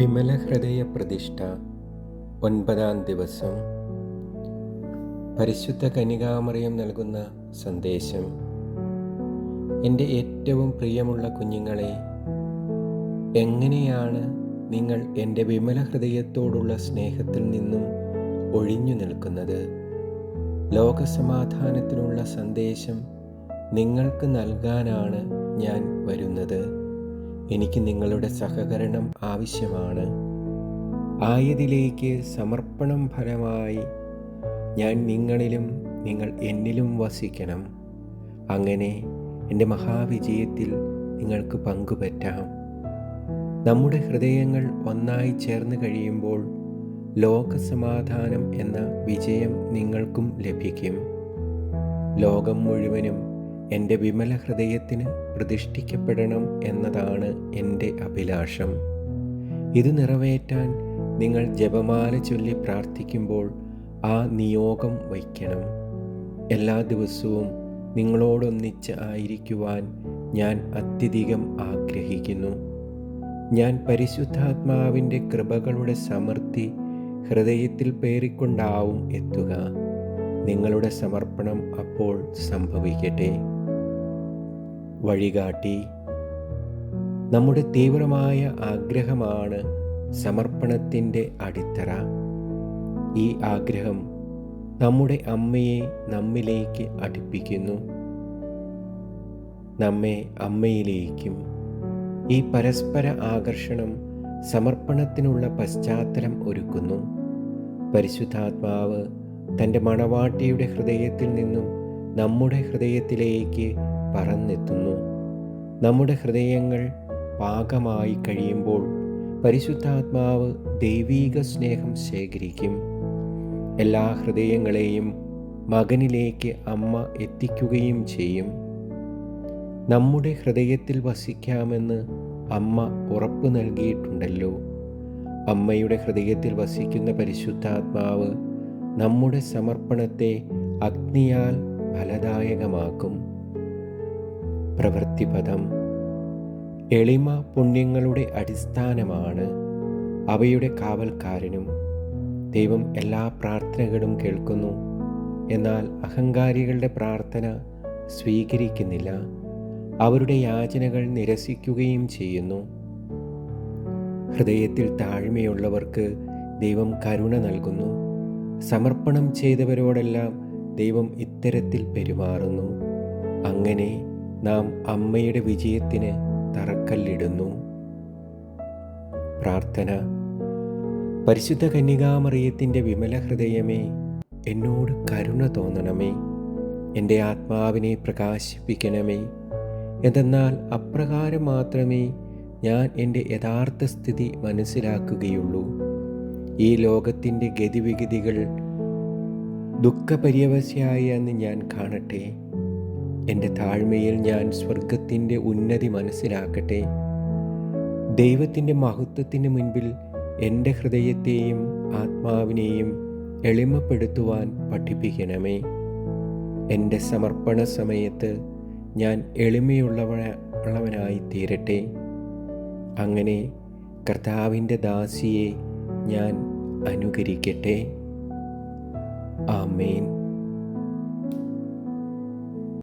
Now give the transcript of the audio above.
വിമല ഹൃദയ പ്രതിഷ്ഠ 9-ാം ദിവസം. പരിശുദ്ധ കന്യകാമറിയം നൽകുന്ന സന്ദേശം. എൻ്റെ ഏറ്റവും പ്രിയമുള്ള കുഞ്ഞുങ്ങളെ, എങ്ങനെയാണ് നിങ്ങൾ എൻ്റെ വിമല ഹൃദയത്തോടുള്ള സ്നേഹത്തിൽ നിന്നും ഒഴിഞ്ഞു നിൽക്കുന്നത്? ലോകസമാധാനത്തിനുള്ള സന്ദേശം നിങ്ങൾക്ക് നൽകാനാണ് ഞാൻ വരുന്നത്. എനിക്ക് നിങ്ങളുടെ സഹകരണം ആവശ്യമാണ്. ആയതിലേക്ക് സമർപ്പണം ഫലമായി ഞാൻ നിങ്ങളിലും നിങ്ങൾ എന്നിലും വസിക്കണം. അങ്ങനെ എൻ്റെ മഹാവിജയത്തിൽ നിങ്ങൾക്ക് പങ്കുപറ്റാം. നമ്മുടെ ഹൃദയങ്ങൾ ഒന്നായി ചേർന്ന് കഴിയുമ്പോൾ ലോകസമാധാനം എന്ന വിജയം നിങ്ങൾക്കും ലഭിക്കും. ലോകം മുഴുവനും എൻ്റെ വിമല ഹൃദയത്തിന് പ്രതിഷ്ഠിക്കപ്പെടണം എന്നതാണ് എൻ്റെ അഭിലാഷം. ഇത് നിറവേറ്റാൻ നിങ്ങൾ ജപമാല ചൊല്ലി പ്രാർത്ഥിക്കുമ്പോൾ ആ നിയോഗം വയ്ക്കണം. എല്ലാ ദിവസവും നിങ്ങളോടൊന്നിച്ച് ആയിരിക്കുവാൻ ഞാൻ അത്യധികം ആഗ്രഹിക്കുന്നു. ഞാൻ പരിശുദ്ധാത്മാവിൻ്റെ കൃപകളുടെ സമൃദ്ധി ഹൃദയത്തിൽ പേറിക്കൊണ്ടാവും എത്തുക. നിങ്ങളുടെ സമർപ്പണം അപ്പോൾ സംഭവിക്കട്ടെ. വഴികാട്ടി. നമ്മുടെ തീവ്രമായ ആഗ്രഹമാണ് സമർപ്പണത്തിൻ്റെ അടിത്തറ. ഈ ആഗ്രഹം നമ്മുടെ അമ്മയെ നമ്മിലേക്ക് അടുപ്പിക്കുന്നു, നമ്മെ അമ്മയിലേക്കും. ഈ പരസ്പര ആകർഷണം സമർപ്പണത്തിനുള്ള പശ്ചാത്തലം ഒരുക്കുന്നു. പരിശുദ്ധാത്മാവ് തൻ്റെ മണവാട്ടിയുടെ ഹൃദയത്തിൽ നിന്നും നമ്മുടെ ഹൃദയത്തിലേക്ക് പറന്നെത്തുന്നു. നമ്മുടെ ഹൃദയങ്ങൾ പാകമായി കഴിയുമ്പോൾ പരിശുദ്ധാത്മാവ് ദൈവീക സ്നേഹം ശേഖരിക്കും. എല്ലാ ഹൃദയങ്ങളെയും മകനിലേക്ക് അമ്മ എത്തിക്കുകയും ചെയ്യും. നമ്മുടെ ഹൃദയത്തിൽ വസിക്കാമെന്ന് അമ്മ ഉറപ്പ് നൽകിയിട്ടുണ്ടല്ലോ. അമ്മയുടെ ഹൃദയത്തിൽ വസിക്കുന്ന പരിശുദ്ധാത്മാവ് നമ്മുടെ സമർപ്പണത്തെ അഗ്നിയാൽ ഫലദായകമാക്കും. പ്രവൃത്തിപദം. എളിമ പുണ്യങ്ങളുടെ അടിസ്ഥാനമാണ്, അവയുടെ കാവൽക്കാരനും. ദൈവം എല്ലാ പ്രാർത്ഥനകളും കേൾക്കുന്നു, എന്നാൽ അഹങ്കാരികളുടെ പ്രാർത്ഥന സ്വീകരിക്കുന്നില്ല. അവരുടെ യാചനകൾ നിരസിക്കുകയും ചെയ്യുന്നു. ഹൃദയത്തിൽ താഴ്മയുള്ളവർക്ക് ദൈവം കരുണ നൽകുന്നു. സമർപ്പണം ചെയ്തവരോടെല്ലാം ദൈവം ഇത്തരത്തിൽ പെരുമാറുന്നു. അങ്ങനെ നാം അമ്മയുടെ വിജയത്തിന് തറക്കല്ലിടുന്നു. പ്രാർത്ഥന. പരിശുദ്ധ കന്യകാമറിയത്തിൻ്റെ വിമല ഹൃദയമേ, എന്നോട് കരുണ തോന്നണമേ. എൻ്റെ ആത്മാവിനെ പ്രകാശിപ്പിക്കണമേ. എന്തെന്നാൽ അപ്രകാരം മാത്രമേ ഞാൻ എൻ്റെ യഥാർത്ഥ സ്ഥിതി മനസ്സിലാക്കുകയുള്ളൂ. ഈ ലോകത്തിൻ്റെ ഗതിവിഗതികൾ ദുഃഖപര്യവശയായി എന്ന് ഞാൻ കാണട്ടെ. എൻ്റെ താഴ്മയിൽ ഞാൻ സ്വർഗത്തിൻ്റെ ഉന്നതി മനസ്സിലാക്കട്ടെ. ദൈവത്തിൻ്റെ മഹത്വത്തിന് മുൻപിൽ എൻ്റെ ഹൃദയത്തെയും ആത്മാവിനെയും എളിമപ്പെടുത്തുവാൻ പഠിപ്പിക്കണമേ. എൻ്റെ സമർപ്പണ സമയത്ത് ഞാൻ എളിമയുള്ളവനായി തീരട്ടെ. അങ്ങനെ കർത്താവിൻ്റെ ദാസിയെ ഞാൻ അനുകരിക്കട്ടെ. ആമേൻ.